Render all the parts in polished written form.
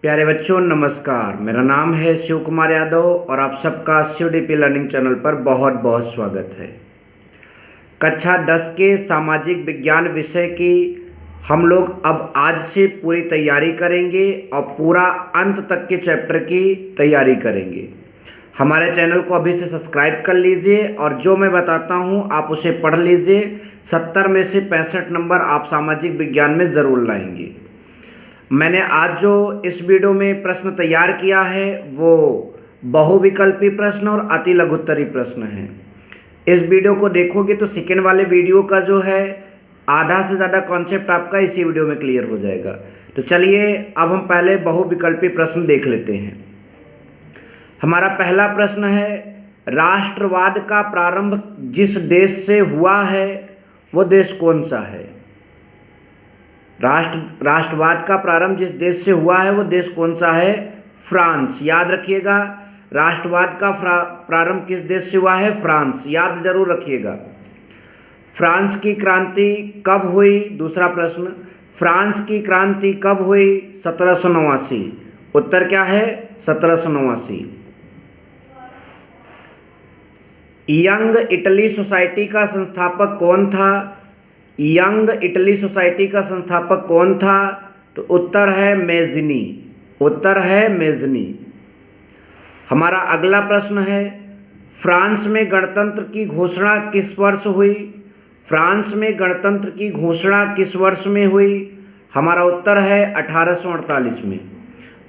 प्यारे बच्चों नमस्कार। मेरा नाम है शिव कुमार यादव और आप सबका शिवडीपी लर्निंग चैनल पर बहुत बहुत स्वागत है। कक्षा 10 के सामाजिक विज्ञान विषय की हम लोग अब आज से पूरी तैयारी करेंगे और पूरा अंत तक के चैप्टर की तैयारी करेंगे। हमारे चैनल को अभी से सब्सक्राइब कर लीजिए और जो मैं बताता हूँ आप उसे पढ़ लीजिए। 70 में से 65 नंबर आप सामाजिक विज्ञान में ज़रूर लाएंगे। मैंने आज जो इस वीडियो में प्रश्न तैयार किया है वो बहुविकल्पी प्रश्न और अति लघुत्तरी प्रश्न है। इस वीडियो को देखोगे तो सेकेंड वाले वीडियो का जो है आधा से ज़्यादा कॉन्सेप्ट आपका इसी वीडियो में क्लियर हो जाएगा। तो चलिए अब हम पहले बहुविकल्पी प्रश्न देख लेते हैं। हमारा पहला प्रश्न है, राष्ट्रवाद का प्रारंभ जिस देश से हुआ है वो देश कौन सा है? राष्ट्रवाद का प्रारंभ जिस देश से हुआ है वो देश कौन सा है? फ्रांस। याद रखिएगा, राष्ट्रवाद का प्रारंभ किस देश से हुआ है? फ्रांस। याद जरूर रखिएगा। फ्रांस की क्रांति कब हुई? दूसरा प्रश्न, फ्रांस की क्रांति कब हुई? 1789। उत्तर क्या है? 1789। यंग इटली सोसाइटी का संस्थापक कौन था? यंग इटली सोसाइटी का संस्थापक कौन था? तो उत्तर है मेज़नी। उत्तर है मेज़नी। हमारा अगला प्रश्न है, फ्रांस में गणतंत्र की घोषणा किस वर्ष हुई? फ्रांस में गणतंत्र की घोषणा किस वर्ष में हुई? हमारा उत्तर है 1848 में।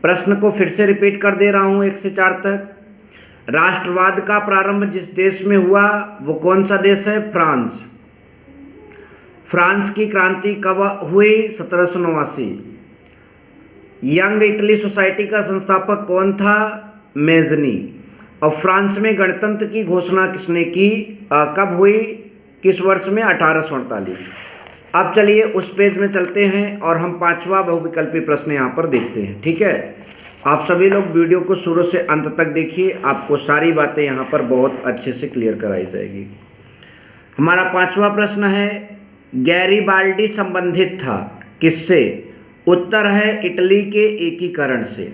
प्रश्न को फिर से रिपीट कर दे रहा हूँ 1 से 4 तक। राष्ट्रवाद का प्रारंभ जिस देश में हुआ वो कौन सा देश है? फ्रांस। फ्रांस की क्रांति कब हुई? 1789। यंग इटली सोसाइटी का संस्थापक कौन था? मेज़नी। और फ्रांस में गणतंत्र की घोषणा किसने की? कब हुई? किस वर्ष में? 1848। अब चलिए उस पेज में चलते हैं और हम 5वां बहुविकल्पी प्रश्न यहाँ पर देखते हैं। ठीक है, आप सभी लोग वीडियो को शुरू से अंत तक देखिए, आपको सारी बातें यहाँ पर बहुत अच्छे से क्लियर कराई जाएगी। हमारा 5वां प्रश्न है, गैरीबाल्डी संबंधित था किससे? उत्तर है इटली के एकीकरण से।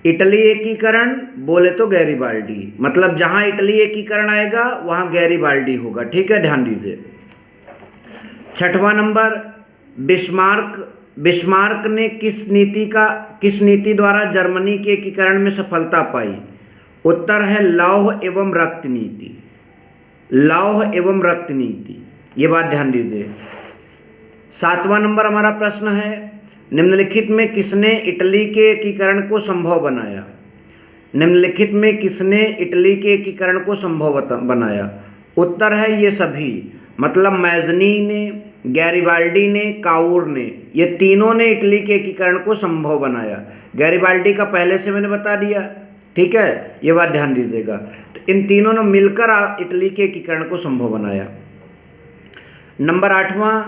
इटली एकीकरण बोले तो गैरीबाल्डी, मतलब जहां इटली एकीकरण आएगा वहां गैरीबाल्डी होगा। ठीक है, ध्यान दीजिए। 6वां नंबर, बिस्मार्क ने किस नीति द्वारा जर्मनी के एकीकरण में सफलता पाई? उत्तर है लौह एवं रक्त नीति। लौह एवं रक्त नीति, ये बात ध्यान दीजिए। 7वां नंबर हमारा प्रश्न है, निम्नलिखित में किसने इटली के एकीकरण को संभव बनाया? निम्नलिखित में किसने इटली के एकीकरण को संभव बनाया? उत्तर है ये सभी, मतलब मेज़नी ने, गैरीबाल्डी ने, काउर ने, ये तीनों ने इटली के एकीकरण को संभव बनाया। गैरीबाल्डी का पहले से मैंने बता दिया। ठीक है, ये बात ध्यान दीजिएगा। तो इन तीनों ने मिलकर इटली के एकीकरण को संभव बनाया। नंबर 8वां,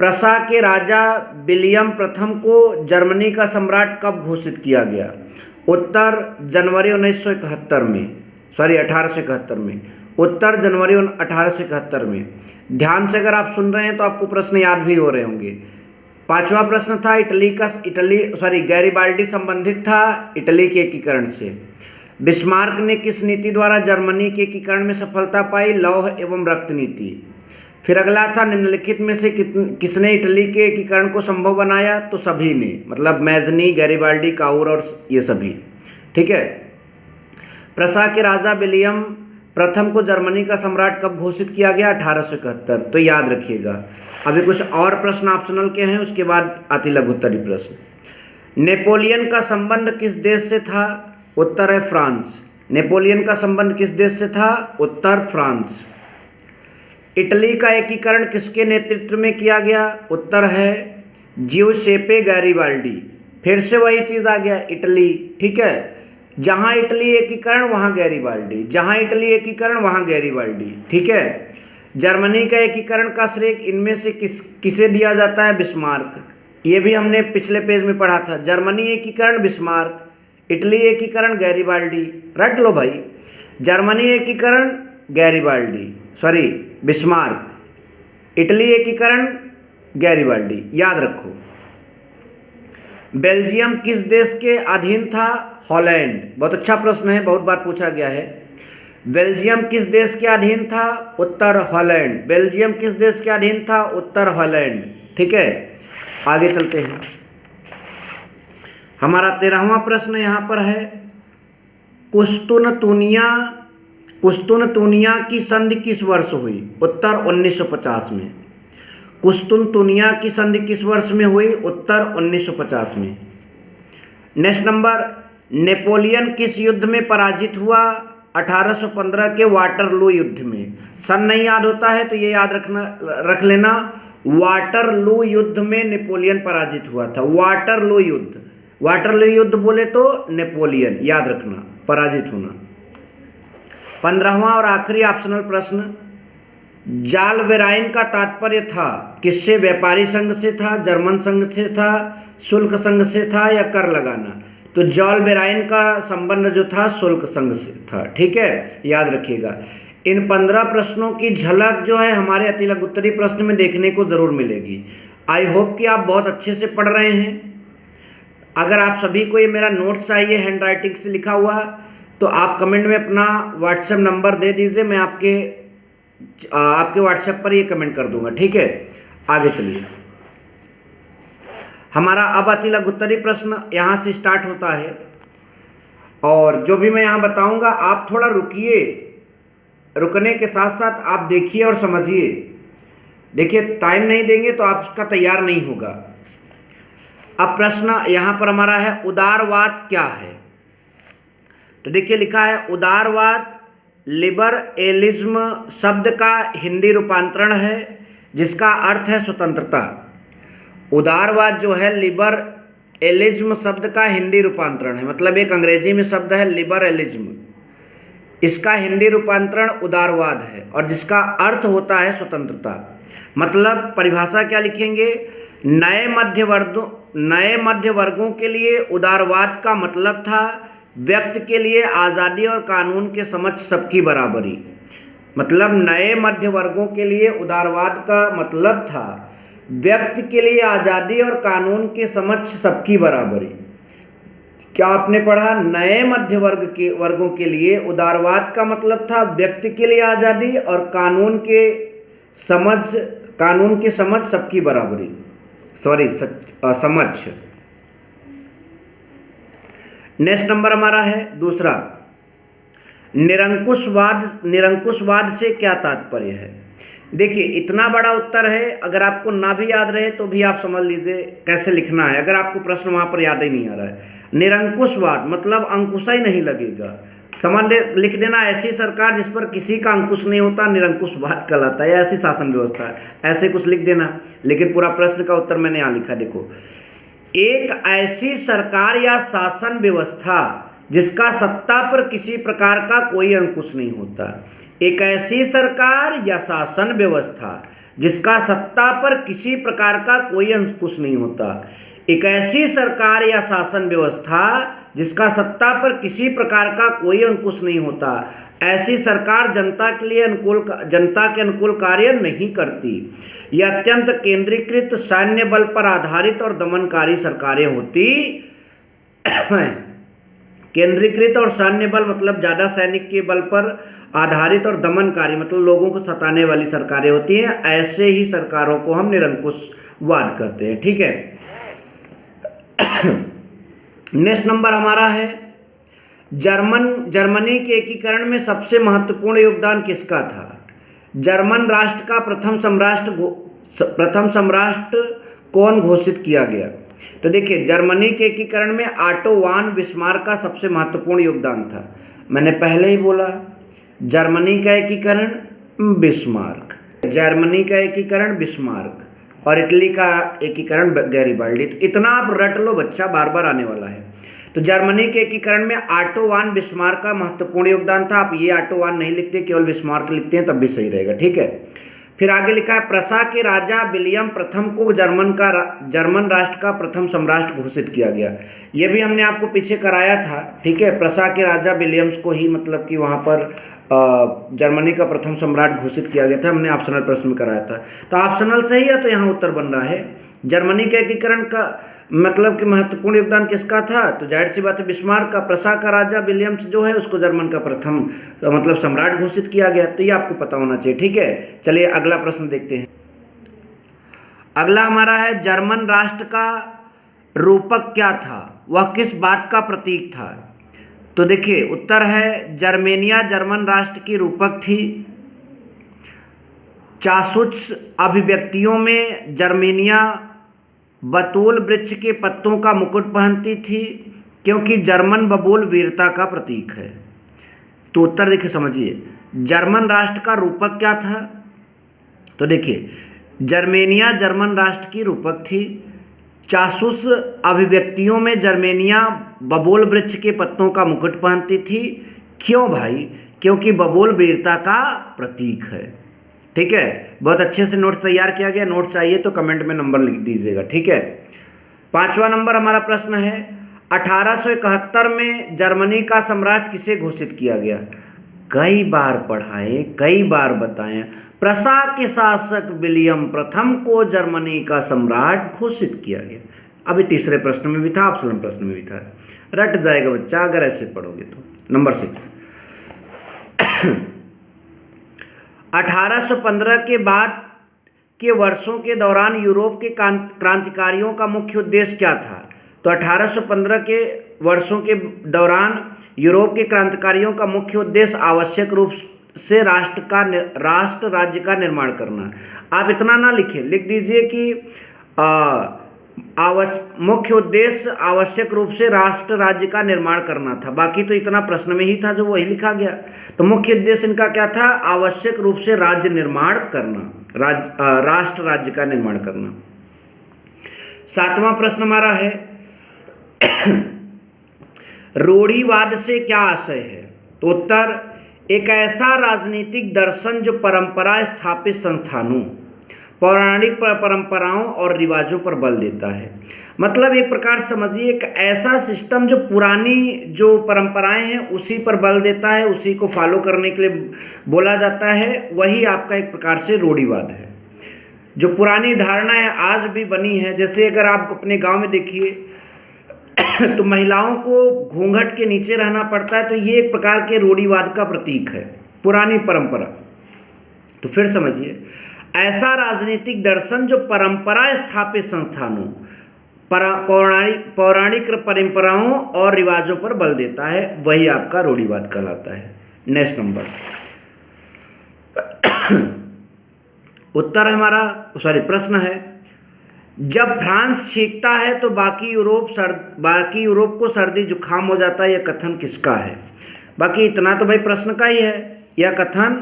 प्रसा के राजा विलियम प्रथम को जर्मनी का सम्राट कब घोषित किया गया? उत्तर जनवरी 1871 में। उत्तर जनवरी 1871 में। ध्यान से अगर आप सुन रहे हैं तो आपको प्रश्न याद भी हो रहे होंगे। 5वां प्रश्न था, गैरीबाल्डी संबंधित था इटली के एकीकरण से। बिस्मार्क ने किस नीति द्वारा जर्मनी के एकीकरण में सफलता पाई? लौह एवं रक्त नीति। फिर अगला था, निम्नलिखित में से किसने इटली के एकीकरण को संभव बनाया? तो सभी ने, मतलब मेज़नी, गैरीबाल्डी, काउर और ये सभी। ठीक है। प्रसा के राजा विलियम प्रथम को जर्मनी का सम्राट कब घोषित किया गया? 1871। तो याद रखिएगा। अभी कुछ और प्रश्न ऑप्शनल के हैं, उसके बाद अति लघुत्तरी प्रश्न। नेपोलियन का संबंध किस देश से था? उत्तर है फ्रांस। नेपोलियन का संबंध किस देश से था? उत्तर फ्रांस। इटली का एकीकरण किसके नेतृत्व में किया गया? उत्तर है जिउसेप्पे गैरीबाल्डी। फिर से वही चीज़ आ गया, इटली। ठीक है, जहां इटली एकीकरण वहां गैरीबाल्डी, जहां इटली एकीकरण वहां गैरीबाल्डी। ठीक है। जर्मनी का एकीकरण का श्रेय इनमें से किसे दिया जाता है? बिस्मार्क। ये भी हमने पिछले पेज में पढ़ा था। जर्मनी एकीकरण बिस्मार्क, इटली एकीकरण गैरीबाल्डी। रट लो भाई, जर्मनी एकीकरण बिस्मार्क, इटली एकीकरण गैरीबाल्डी, याद रखो। बेल्जियम किस देश के अधीन था? हॉलैंड। बहुत अच्छा प्रश्न है, बहुत बार पूछा गया है। बेल्जियम किस देश के अधीन था? उत्तर हॉलैंड। बेल्जियम किस देश के अधीन था? उत्तर हॉलैंड। ठीक है, आगे चलते हैं। हमारा 13वां प्रश्न यहाँ पर है, कुस्तुनतुनिया की संधि किस वर्ष हुई? उत्तर 1950 में। कुस्तुनतुनिया की संधि किस वर्ष में हुई? उत्तर 1950 में। नेक्स्ट नंबर, नेपोलियन किस युद्ध में पराजित हुआ? 1815 के वाटरलू युद्ध में। सन नहीं याद होता है तो ये याद रख लेना, वाटरलू युद्ध में नेपोलियन पराजित हुआ था। वाटरलू युद्ध बोले तो नेपोलियन, याद रखना, पराजित होना। 15वां और आखिरी ऑप्शनल प्रश्न, जालवेराइन का तात्पर्य था किससे? व्यापारी संघ से था, जर्मन संघ से था, शुल्क संघ से था या कर लगाना? तो जालवेराइन का संबंध जो था शुल्क संघ से था। ठीक है, याद रखिएगा। इन 15 प्रश्नों की झलक जो है हमारे अतिलघु उत्तरीय प्रश्न में देखने को जरूर मिलेगी। आई होप कि आप बहुत अच्छे से पढ़ रहे हैं। अगर आप सभी को ये मेरा नोट्स चाहिए हैंड राइटिंग से लिखा हुआ, तो आप कमेंट में अपना व्हाट्सएप नंबर दे दीजिए, मैं आपके व्हाट्सएप पर ये कमेंट कर दूंगा। ठीक है, आगे चलिए। हमारा अब अतिलघु उत्तरीय प्रश्न यहाँ से स्टार्ट होता है, और जो भी मैं यहाँ बताऊंगा आप थोड़ा रुकिए, रुकने के साथ साथ आप देखिए और समझिए। देखिए, टाइम नहीं देंगे तो आपका तैयार नहीं होगा। अब प्रश्न यहाँ पर हमारा है, उदारवाद क्या है? तो देखिए लिखा है, उदारवाद लिबरलिज्म शब्द का हिंदी रूपांतरण है जिसका अर्थ है स्वतंत्रता। उदारवाद जो है लिबरलिज्म शब्द का हिंदी रूपांतरण है, मतलब एक अंग्रेजी में शब्द है लिबरलिज्म, इसका हिंदी रूपांतरण उदारवाद है और जिसका अर्थ होता है स्वतंत्रता। मतलब परिभाषा क्या लिखेंगे? नए मध्य वर्गों के लिए उदारवाद का मतलब था व्यक्ति के लिए आज़ादी और कानून के समक्ष सबकी बराबरी। मतलब नए मध्य वर्गों के लिए उदारवाद का मतलब था व्यक्ति के लिए आज़ादी और कानून के समक्ष सबकी बराबरी। क्या आपने पढ़ा? नए मध्य वर्गों के लिए उदारवाद का मतलब था व्यक्ति के लिए आज़ादी और कानून की समझ सबकी बराबरी, समझ। नेक्स्ट नंबर हमारा है दूसरा, निरंकुशवाद से क्या तात्पर्य है? देखिए, इतना बड़ा उत्तर है, अगर आपको ना भी याद रहे तो भी आप समझ लीजिए कैसे लिखना है, अगर आपको प्रश्न वहाँ पर याद ही नहीं आ रहा है। निरंकुशवाद मतलब अंकुश ही नहीं लगेगा, समझ लिख देना, ऐसी सरकार जिस पर किसी का अंकुश नहीं होता निरंकुशवाद कहलाता है, ऐसी शासन व्यवस्था है, ऐसे कुछ लिख देना। लेकिन पूरा प्रश्न का उत्तर मैंने यहाँ लिखा, देखो, एक ऐसी सरकार या शासन व्यवस्था जिसका सत्ता पर किसी प्रकार का कोई अंकुश नहीं होता। एक ऐसी सरकार या शासन व्यवस्था जिसका सत्ता पर किसी प्रकार का कोई अंकुश नहीं होता। एक ऐसी सरकार या शासन व्यवस्था जिसका सत्ता पर किसी प्रकार का कोई अंकुश नहीं होता। ऐसी सरकार जनता के अनुकूल कार्य नहीं करती। यह अत्यंत केंद्रीकृत सैन्य बल पर आधारित और दमनकारी सरकारें होती हैं। केंद्रीकृत और सैन्य बल मतलब ज़्यादा सैनिक के बल पर आधारित और दमनकारी मतलब लोगों को सताने वाली सरकारें होती हैं। ऐसे ही सरकारों को हम निरंकुशवाद कहते हैं। ठीक है, नेक्स्ट नंबर हमारा है, जर्मनी के एकीकरण में सबसे महत्वपूर्ण योगदान किसका था? जर्मन राष्ट्र का प्रथम सम्राट कौन घोषित किया गया? तो देखिए, जर्मनी के एकीकरण में ऑटो वान बिस्मार्क का सबसे महत्वपूर्ण योगदान था। मैंने पहले ही बोला, जर्मनी का एकीकरण बिस्मार्क, जर्मनी का एकीकरण बिस्मार्क और इटली का एकीकरण गैरिबाल्डी। तो इतना आप रट लो बच्चा, बार बार आने वाला है। तो जर्मनी के एकीकरण में ऑटो वान बिस्मार्क का महत्वपूर्ण योगदान था। आप ये ऑटो वान नहीं लिखते, केवल बिस्मार्क लिखते हैं, तब भी सही रहेगा। ठीक है, फिर आगे लिखा है, प्रसा के राजा विलियम प्रथम को जर्मन राष्ट्र का प्रथम सम्राट घोषित किया गया। ये भी हमने आपको पीछे कराया था। ठीक है, प्रसा के राजा विलियम्स को ही मतलब कि वहाँ पर जर्मनी का प्रथम सम्राट घोषित किया गया था, हमने ऑप्शनल प्रश्न में कराया था। तो ऑप्शनल सही है, तो यहाँ उत्तर बन रहा है जर्मनी के एकीकरण का मतलब कि महत्वपूर्ण योगदान किसका था? तो जाहिर सी बात है बिस्मार्क का। प्रसा का राजा विलियम्स जो है उसको जर्मन का प्रथम मतलब सम्राट घोषित किया गया। तो ये आपको पता होना चाहिए, ठीक है। चलिए अगला प्रश्न देखते हैं। अगला हमारा है, जर्मन राष्ट्र का रूपक क्या था? वह किस बात का प्रतीक था? तो देखिए उत्तर है जर्मेनिया जर्मन राष्ट्र की रूपक थी। चासुच अभिव्यक्तियों में जर्मेनिया बतूल वृक्ष के पत्तों का मुकुट पहनती थी, क्योंकि जर्मन बबूल वीरता का प्रतीक है। तो उत्तर देखिए, समझिए जर्मन राष्ट्र का रूपक क्या था? तो देखिए जर्मेनिया जर्मन राष्ट्र की रूपक थी। चासुस अभिव्यक्तियों में जर्मेनिया बबूल वृक्ष के पत्तों का मुकुट पहनती थी। क्यों भाई? क्योंकि बबूल वीरता का प्रतीक है, ठीक है। बहुत अच्छे से नोट्स तैयार किया गया। नोट्स चाहिए तो कमेंट में नंबर लिख दीजिएगा, ठीक है। 5वां नंबर हमारा प्रश्न है, 1871 में जर्मनी का सम्राट किसे घोषित किया गया? कई बार पढ़ाएं, कई बार बताएं। प्रसा के शासक विलियम प्रथम को जर्मनी का सम्राट घोषित किया गया। अभी तीसरे प्रश्न में भी था, ऑप्शनल प्रश्न में भी था। रट जाएगा बच्चा अगर ऐसे पढ़ोगे तो। नंबर 6, 1815 के बाद के वर्षों के दौरान यूरोप के क्रांतिकारियों का मुख्य उद्देश्य क्या था? तो 1815 के वर्षों के दौरान यूरोप के क्रांतिकारियों का मुख्य उद्देश्य आवश्यक रूप से राष्ट्र राज्य का निर्माण करना। आप इतना ना लिखें, लिख दीजिए कि मुख्य उद्देश्य आवश्यक रूप से राष्ट्र राज्य का निर्माण करना था। बाकी तो इतना प्रश्न में ही था जो वही लिखा गया। तो मुख्य उद्देश्य इनका क्या था? आवश्यक रूप से राज्य निर्माण करना, राष्ट्र राज्य का निर्माण करना। 7वां प्रश्न हमारा है, रूढ़िवाद से क्या आशय है? तो उत्तर, एक ऐसा राजनीतिक दर्शन जो परंपरा स्थापित संस्थानों, पौराणिक परंपराओं और रिवाजों पर बल देता है। मतलब एक प्रकार समझिए एक ऐसा सिस्टम जो पुरानी जो परंपराएं हैं उसी पर बल देता है, उसी को फॉलो करने के लिए बोला जाता है। वही आपका एक प्रकार से रूढ़िवाद है। जो पुरानी धारणाएं आज भी बनी है, जैसे अगर आप अपने गांव में देखिए तो महिलाओं को घूंघट के नीचे रहना पड़ता है, तो ये एक प्रकार के रूढ़िवाद का प्रतीक है, पुरानी परंपरा। तो फिर समझिए, ऐसा राजनीतिक दर्शन जो परंपरा स्थापित संस्थानों, पौराणिक परंपराओं और रिवाजों पर बल देता है, वही आपका रूढ़िवाद कहलाता है। नेक्स्ट नंबर, उत्तर हमारा प्रश्न है, जब फ्रांस छींकता है तो बाकी यूरोप को सर्दी जुकाम हो जाता है, यह कथन किसका है? बाकी इतना तो भाई प्रश्न का ही है। यह कथन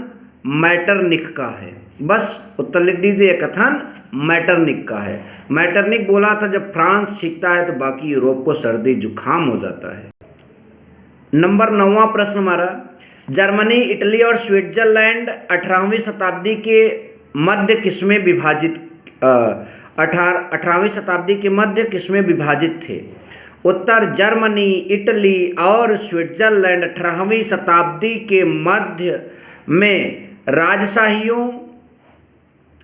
मैटरनिख का है। बस उत्तर लिख दीजिए, यह कथन मैटरनिख का है। मैटरनिख बोला था जब फ्रांस छींकता है तो बाकी यूरोप को सर्दी जुकाम हो जाता है। नंबर 9वां प्रश्न हमारा, जर्मनी, इटली और स्विट्जरलैंड 18वीं शताब्दी के मध्य किसमें विभाजित 18वीं शताब्दी के मध्य किसमें विभाजित थे? उत्तर, जर्मनी, इटली और स्विट्जरलैंड 18वीं शताब्दी के मध्य में राजशाहियों,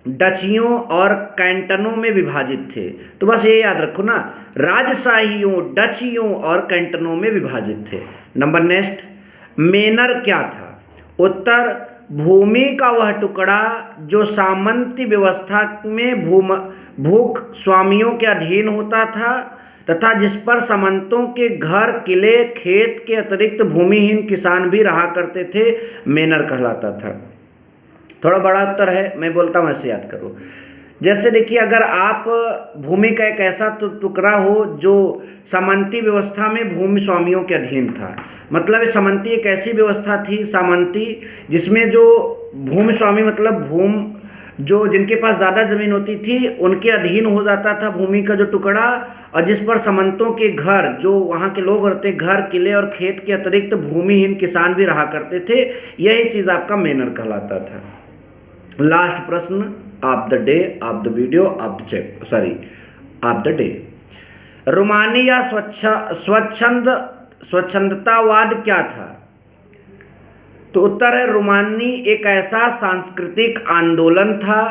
डचियों और कैंटनों में विभाजित थे। तो बस ये याद रखो ना, राजशाहियों, डचियों और कैंटनों में विभाजित थे। नंबर नेक्स्ट, मेनर क्या था? उत्तर, भूमि का वह टुकड़ा जो सामंती व्यवस्था में भूख स्वामियों के अधीन होता था तथा जिस पर सामंतों के घर, किले, खेत के अतिरिक्त भूमिहीन किसान भी रहा करते थे, मेनर कहलाता था। थोड़ा बड़ा उत्तर है, मैं बोलता हूँ ऐसे याद करो। जैसे देखिए, अगर आप भूमि का एक ऐसा टुकड़ा हो जो सामंती व्यवस्था में भूमि स्वामियों के अधीन था, मतलब सामंती एक ऐसी व्यवस्था थी, सामंती, जिसमें जो भूमि स्वामी मतलब जो जिनके पास ज़्यादा ज़मीन होती थी उनके अधीन हो जाता था भूमि का जो टुकड़ा, और जिस पर सामंतों के घर, जो वहाँ के लोग रहते, घर, किले और खेत के अतिरिक्त भूमिहीन किसान भी रहा करते थे, यही चीज़ आपका मेनर कहलाता था। लास्ट प्रश्न of the day, of the video, of the day, रोमानी या स्वच्छंदतावाद क्या था? तो उत्तर है, रोमानी एक ऐसा सांस्कृतिक आंदोलन था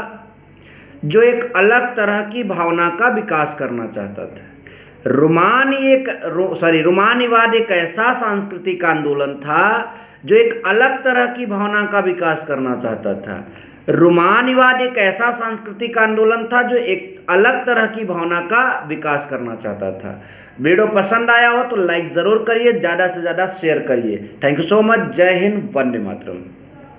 जो एक अलग तरह की भावना का विकास करना चाहता था। रोमानिवाद एक ऐसा सांस्कृतिक आंदोलन था जो एक अलग तरह की भावना का विकास करना चाहता था। रोमानिवाद एक ऐसा सांस्कृतिक आंदोलन था जो एक अलग तरह की भावना का विकास करना चाहता था। वीडियो पसंद आया हो तो लाइक ज़रूर करिए, ज़्यादा से ज़्यादा शेयर करिए। Thank you so much. जय हिंद, वंदे मातरम।